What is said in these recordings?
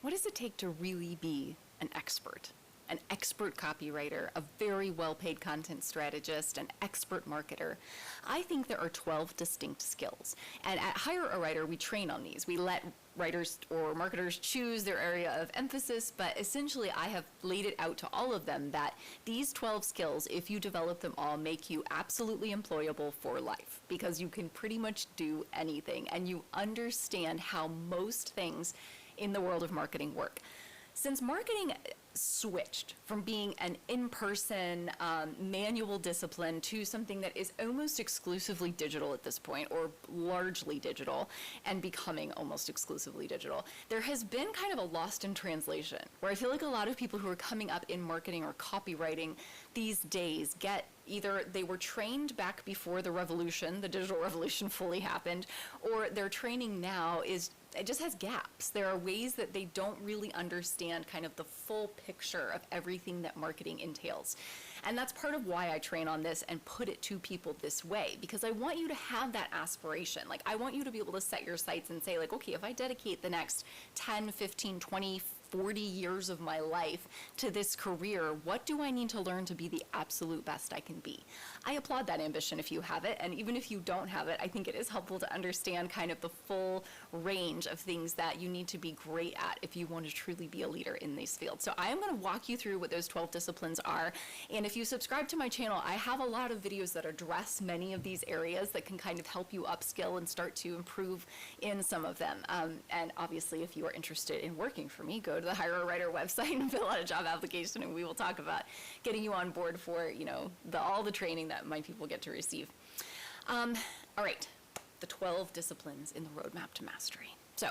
what does it take to really be an expert? An expert copywriter, a very well-paid content strategist, an expert marketer. I think there are 12 distinct skills. And at Hire a Writer, we train on these. We let writers or marketers choose their area of emphasis, but essentially I have laid it out to all of them that these 12 skills, if you develop them all, make you absolutely employable for life, because you can pretty much do anything and you understand how most things in the world of marketing work. Since marketing switched from being an in-person manual discipline to something that is almost exclusively digital at this point, or largely digital, and becoming almost exclusively digital, there has been kind of a lost in translation, where I feel like a lot of people who are coming up in marketing or copywriting these days get either they were trained back before the revolution, the digital revolution fully happened, or their training now it just has gaps. There are ways that they don't really understand kind of the full picture of everything that marketing entails. And that's part of why I train on this and put it to people this way, because I want you to have that aspiration. Like, I want you to be able to set your sights and say, like, okay, if I dedicate the next 10, 15, 20, 40 years of my life to this career, what do I need to learn to be the absolute best I can be? I applaud that ambition if you have it, and even if you don't have it, I think it is helpful to understand kind of the full range of things that you need to be great at if you want to truly be a leader in these fields. So I am going to walk you through what those 12 disciplines are, and if you subscribe to my channel, I have a lot of videos that address many of these areas that can kind of help you upskill and start to improve in some of them. And obviously, if you are interested in working for me, go to the Hire a Writer website and fill out a job application, and we will talk about getting you on board for, all the training that my people get to receive. All right, the 12 disciplines in the roadmap to mastery. So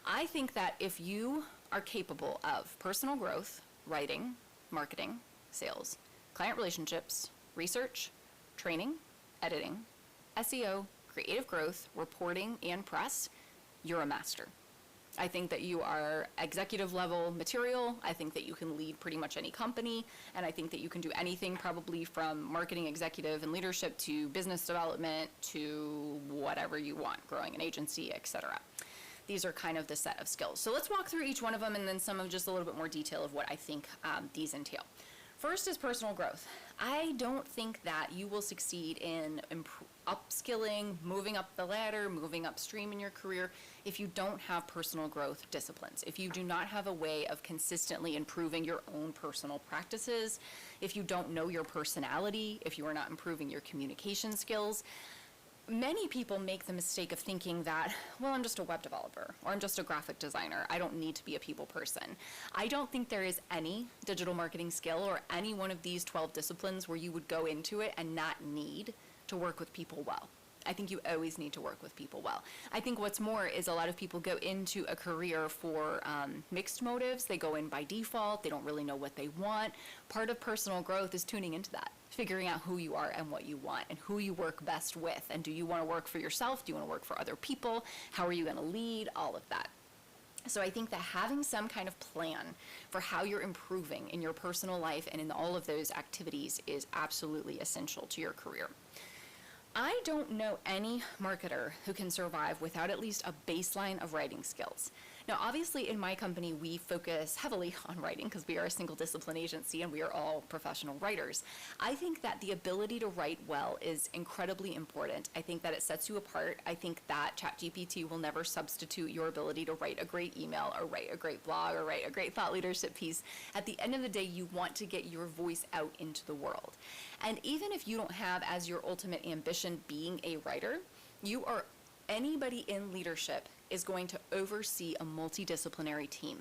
I think that if you are capable of personal growth, writing, marketing, sales, client relationships, research, training, editing, SEO, creative growth, reporting, and press, you're a master. I think that you are executive level material. I think that you can lead pretty much any company. And I think that you can do anything probably from marketing executive and leadership to business development to whatever you want, growing an agency, etc. These are kind of the set of skills. So let's walk through each one of them and then some of just a little bit more detail of what I think these entail. First is personal growth. I don't think that you will succeed in upskilling, moving up the ladder, moving upstream in your career if you don't have personal growth disciplines. If you do not have a way of consistently improving your own personal practices, if you don't know your personality, if you are not improving your communication skills. Many people make the mistake of thinking that, well, I'm just a web developer or I'm just a graphic designer. I don't need to be a people person. I don't think there is any digital marketing skill or any one of these 12 disciplines where you would go into it and not need to work with people well. I think you always need to work with people well. I think what's more is a lot of people go into a career for mixed motives. They go in by default. They don't really know what they want. Part of personal growth is tuning into that, figuring out who you are and what you want and who you work best with. And do you want to work for yourself? Do you want to work for other people? How are you going to lead? All of that. So I think that having some kind of plan for how you're improving in your personal life and in all of those activities is absolutely essential to your career. I don't know any marketer who can survive without at least a baseline of writing skills. Now, obviously, in my company, we focus heavily on writing because we are a single discipline agency and we are all professional writers. I think that the ability to write well is incredibly important. I think that it sets you apart. I think that ChatGPT will never substitute your ability to write a great email or write a great blog or write a great thought leadership piece. At the end of the day, you want to get your voice out into the world. And even if you don't have as your ultimate ambition being a writer, anybody in leadership is going to oversee a multidisciplinary team.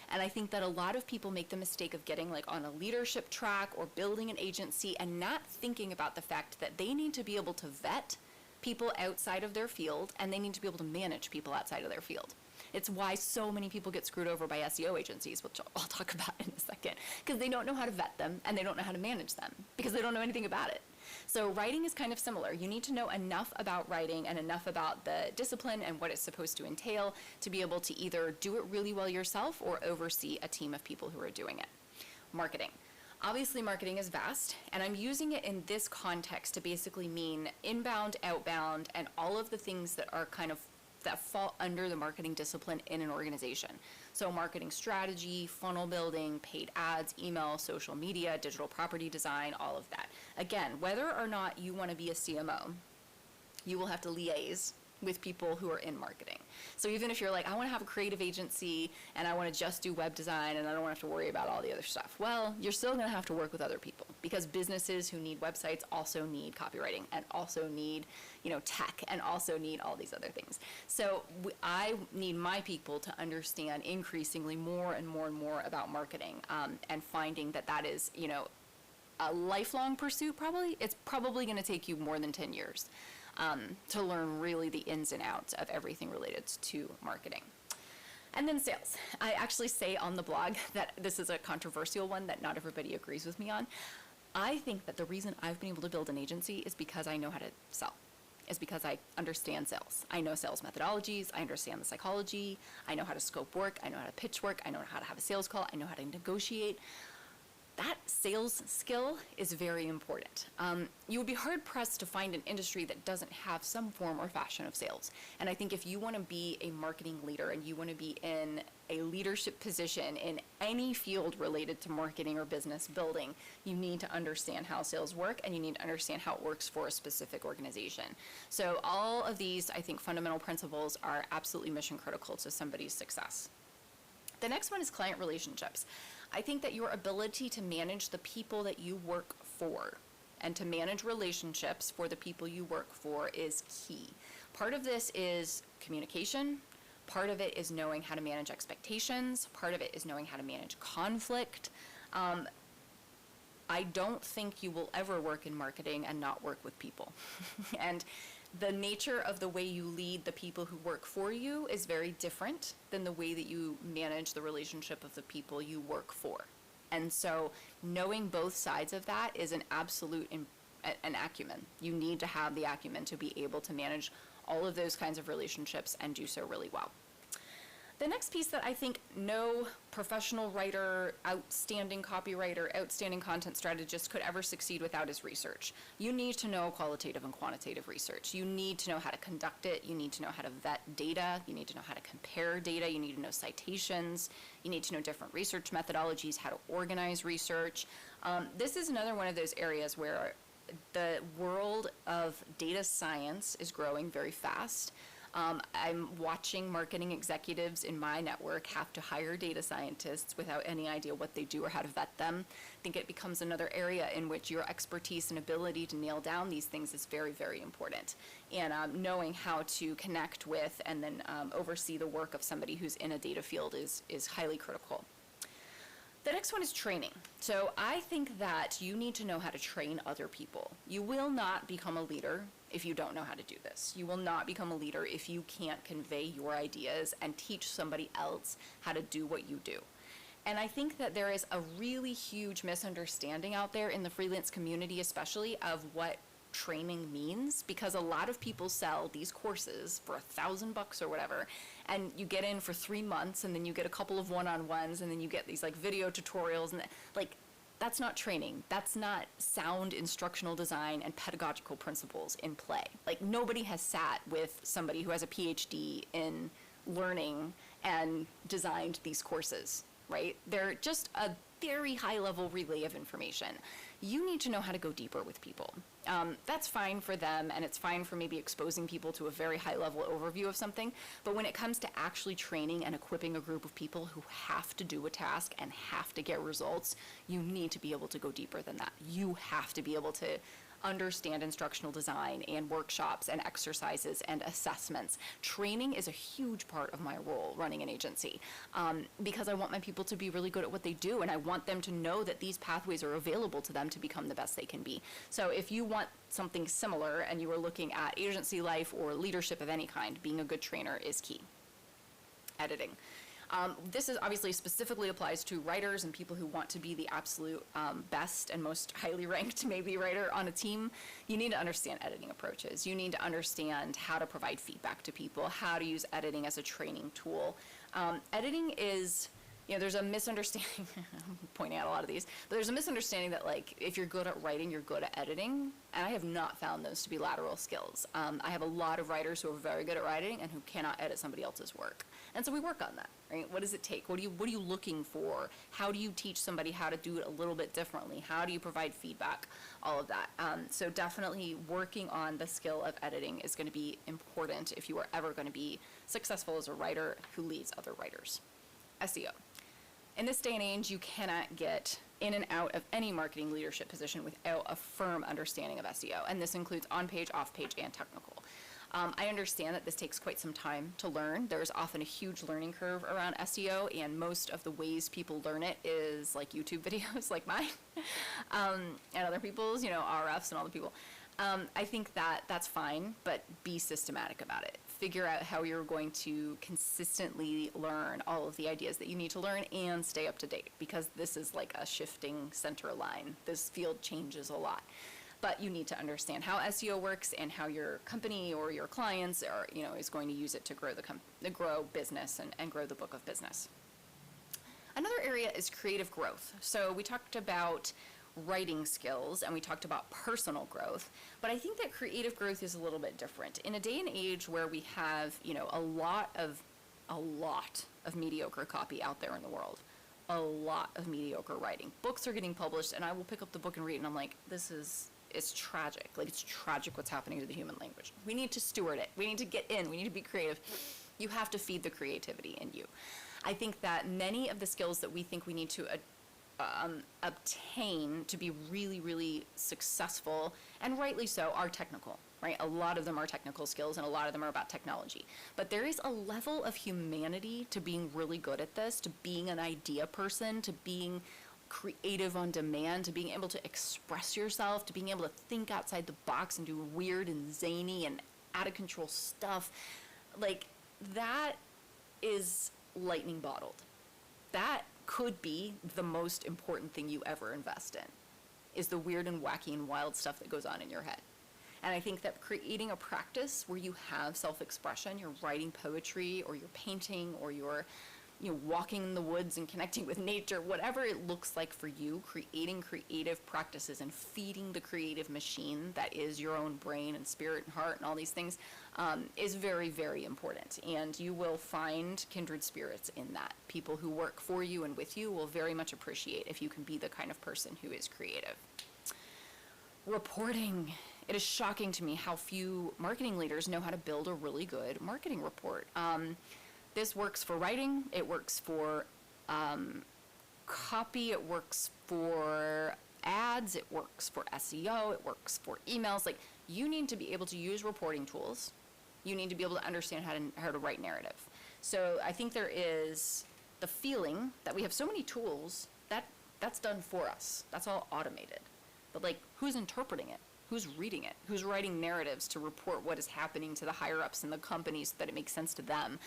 And I think that a lot of people make the mistake of getting on a leadership track or building an agency and not thinking about the fact that they need to be able to vet people outside of their field and they need to be able to manage people outside of their field. It's why so many people get screwed over by SEO agencies, which I'll talk about in a second, because they don't know how to vet them and they don't know how to manage them because they don't know anything about it. So writing is kind of similar. You need to know enough about writing and enough about the discipline and what it's supposed to entail to be able to either do it really well yourself or oversee a team of people who are doing it. Marketing. Obviously, marketing is vast, and I'm using it in this context to basically mean inbound, outbound, and all of the things that are kind of that fall under the marketing discipline in an organization. So marketing strategy, funnel building, paid ads, email, social media, digital property design, all of that. Again, whether or not you want to be a CMO, you will have to liaise with people who are in marketing. So even if you're like, I want to have a creative agency and I want to just do web design and I don't want to have to worry about all the other stuff, well, you're still going to have to work with other people, because businesses who need websites also need copywriting and also need, tech, and also need all these other things. So I need my people to understand increasingly more and more and more about marketing, and finding that is, a lifelong pursuit. Probably it's probably going to take you more than 10 years to learn really the ins and outs of everything related to marketing. And then sales. I actually say on the blog that this is a controversial one that not everybody agrees with me on. I think that the reason I've been able to build an agency is because I know how to sell. Is because I understand sales. I know sales methodologies, I understand the psychology, I know how to scope work, I know how to pitch work, I know how to have a sales call, I know how to negotiate. That sales skill is very important. You would be hard-pressed to find an industry that doesn't have some form or fashion of sales. And I think if you want to be a marketing leader and you want to be in a leadership position in any field related to marketing or business building, you need to understand how sales work, and you need to understand how it works for a specific organization. So all of these, I think, fundamental principles are absolutely mission critical to somebody's success. The next one is client relationships. I think that your ability to manage the people that you work for and to manage relationships for the people you work for is key. Part of this is communication. Part of it is knowing how to manage expectations. Part of it is knowing how to manage conflict. I don't think you will ever work in marketing and not work with people. And the nature of the way you lead the people who work for you is very different than the way that you manage the relationship of the people you work for. And so knowing both sides of that is an absolute an acumen. You need to have the acumen to be able to manage all of those kinds of relationships and do so really well. The next piece that I think no professional writer, outstanding copywriter, outstanding content strategist could ever succeed without is research. You need to know qualitative and quantitative research. You need to know how to conduct it. You need to know how to vet data. You need to know how to compare data. You need to know citations. You need to know different research methodologies, how to organize research. This is another one of those areas where the world of data science is growing very fast. I'm watching marketing executives in my network have to hire data scientists without any idea what they do or how to vet them. I think it becomes another area in which your expertise and ability to nail down these things is very, very important. And knowing how to connect with and then oversee the work of somebody who's in a data field is highly critical. The next one is training. So I think that you need to know how to train other people. You will not become a leader if you don't know how to do this. You will not become a leader if you can't convey your ideas and teach somebody else how to do what you do. And I think that there is a really huge misunderstanding out there in the freelance community, especially, of what training means, because a lot of people sell these courses for $1,000 or whatever, and you get in for 3 months, and then you get a couple of one-on-ones, and then you get these like video tutorials, and that's not training. That's not sound instructional design and pedagogical principles in play. Like, nobody has sat with somebody who has a PhD in learning and designed these courses, right? They're just a very high-level relay of information. You need to know how to go deeper with people. That's fine for them, and it's fine for maybe exposing people to a very high-level overview of something, but when it comes to actually training and equipping a group of people who have to do a task and have to get results, you need to be able to go deeper than that. You have to be able to understand instructional design and workshops and exercises and assessments. Training is a huge part of my role running an agency, because I want my people to be really good at what they do, and I want them to know that these pathways are available to them to become the best they can be. So if you want something similar and you are looking at agency life or leadership of any kind, being a good trainer is key. Editing. This is obviously specifically applies to writers and people who want to be the absolute best and most highly ranked maybe writer on a team. You need to understand editing approaches. You need to understand how to provide feedback to people, how to use editing as a training tool. Editing is, there's a misunderstanding, I'm pointing out a lot of these, but there's a misunderstanding that like, if you're good at writing, you're good at editing, and I have not found those to be lateral skills. I have a lot of writers who are very good at writing and who cannot edit somebody else's work. And so we work on that, right? What does it take? What are you looking for? How do you teach somebody how to do it a little bit differently? How do you provide feedback? All of that. So definitely working on the skill of editing is going to be important if you are ever going to be successful as a writer who leads other writers. SEO. In this day and age, you cannot get in and out of any marketing leadership position without a firm understanding of SEO, and this includes on-page, off-page, and technical. I understand that this takes quite some time to learn. There's often a huge learning curve around SEO, and most of the ways people learn it is like YouTube videos like mine, and other people's, RFs and all the people. I think that that's fine, but be systematic about it. Figure out how you're going to consistently learn all of the ideas that you need to learn and stay up to date, because this is like a shifting center line. This field changes a lot. But you need to understand how SEO works and how your company or your clients are, is going to use it to grow grow business and grow the book of business. Another area is creative growth. So we talked about writing skills and we talked about personal growth, but I think that creative growth is a little bit different. In a day and age where we have, a lot of mediocre copy out there in the world, a lot of mediocre writing. Books are getting published and I will pick up the book and read it and I'm like, it's tragic. Like, it's tragic what's happening to the human language. We need to steward it. We need to get in. We need to be creative. You have to feed the creativity in you. I think that many of the skills that we think we need to obtain to be really, really successful, and rightly so, are technical, right? A lot of them are technical skills and a lot of them are about technology. But there is a level of humanity to being really good at this, to being an idea person, to being creative on demand, to being able to express yourself, to being able to think outside the box and do weird and zany and out of control stuff. Like, that is lightning bottled. That could be the most important thing you ever invest in, is the weird and wacky and wild stuff that goes on in your head. And I think that creating a practice where you have self-expression, you're writing poetry or you're painting or you're walking in the woods and connecting with nature, whatever it looks like for you, creating creative practices and feeding the creative machine that is your own brain and spirit and heart and all these things is very, very important. And you will find kindred spirits in that. People who work for you and with you will very much appreciate if you can be the kind of person who is creative. Reporting. It is shocking to me how few marketing leaders know how to build a really good marketing report. This works for writing, it works for copy, it works for ads, it works for SEO, it works for emails. Like, you need to be able to use reporting tools. You need to be able to understand how to write narrative. So I think there is the feeling that we have so many tools that's done for us. That's all automated. But like, who's interpreting it? Who's reading it? Who's writing narratives to report what is happening to the higher ups in the companies so that it makes sense to them?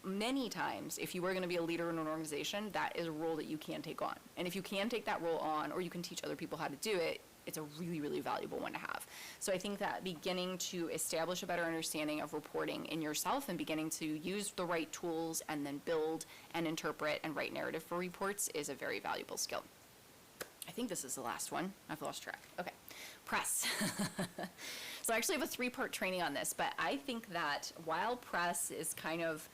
Many times, if you are going to be a leader in an organization, that is a role that you can take on. And if you can take that role on, or you can teach other people how to do it, it's a really, really valuable one to have. So I think that beginning to establish a better understanding of reporting in yourself and beginning to use the right tools and then build and interpret and write narrative for reports is a very valuable skill. I think this is the last one. I've lost track. Okay. Press. So I actually have a 3-part training on this, but I think that while press is kind of,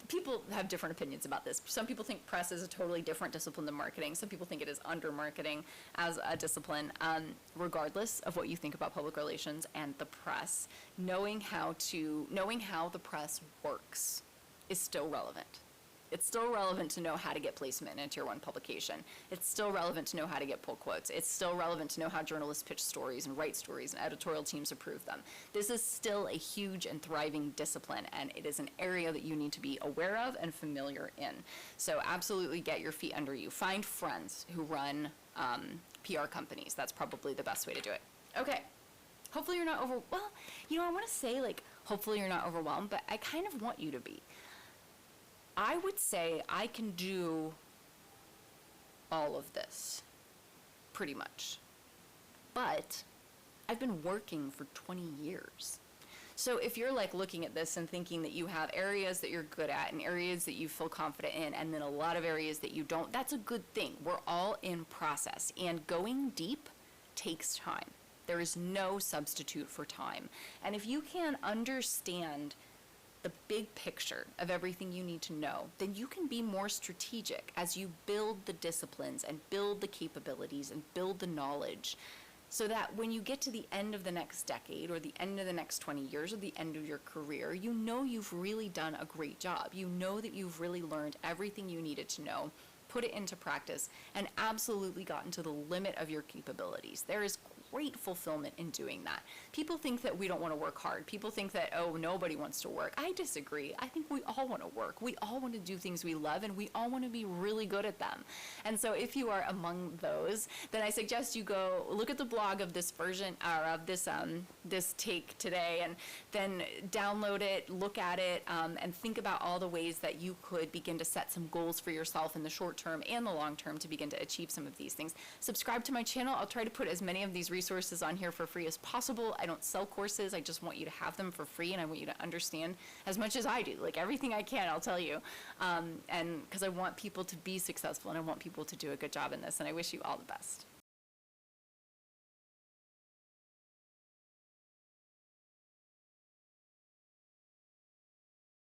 people have different opinions about this. Some people think press is a totally different discipline than marketing. Some people think it is under marketing as a discipline. Regardless of what you think about public relations and the press, knowing how the press works is still relevant. It's still relevant to know how to get placement in a Tier 1 publication. It's still relevant to know how to get pull quotes. It's still relevant to know how journalists pitch stories and write stories and editorial teams approve them. This is still a huge and thriving discipline, and it is an area that you need to be aware of and familiar in. So absolutely get your feet under you. Find friends who run PR companies. That's probably the best way to do it. Okay. Hopefully you're not I want to say, hopefully you're not overwhelmed, but I kind of want you to be. I would say I can do all of this, pretty much. But I've been working for 20 years. So if you're like looking at this and thinking that you have areas that you're good at and areas that you feel confident in, and then a lot of areas that you don't, that's a good thing. We're all in process, and going deep takes time. There is no substitute for time. And if you can understand the big picture of everything you need to know, then you can be more strategic as you build the disciplines and build the capabilities and build the knowledge, so that when you get to the end of the next decade or the end of the next 20 years or the end of your career, you know you've really done a great job. You know that you've really learned everything you needed to know, put it into practice, and absolutely gotten to the limit of your capabilities. There is great fulfillment in doing that. People think that we don't want to work hard. People think that, oh, nobody wants to work. I disagree. I think we all want to work. We all want to do things we love, and we all want to be really good at them. And so if you are among those, then I suggest you go look at the blog of this version, or of this take today, and then download it, look at it, and think about all the ways that you could begin to set some goals for yourself in the short term and the long term to begin to achieve some of these things. Subscribe to my channel. I'll try to put as many of these resources on here for free as possible. I don't sell courses. I just want you to have them for free, and I want you to understand as much as I do. Like everything I can, I'll tell you. And because I want people to be successful, and I want people to do a good job in this, and I wish you all the best.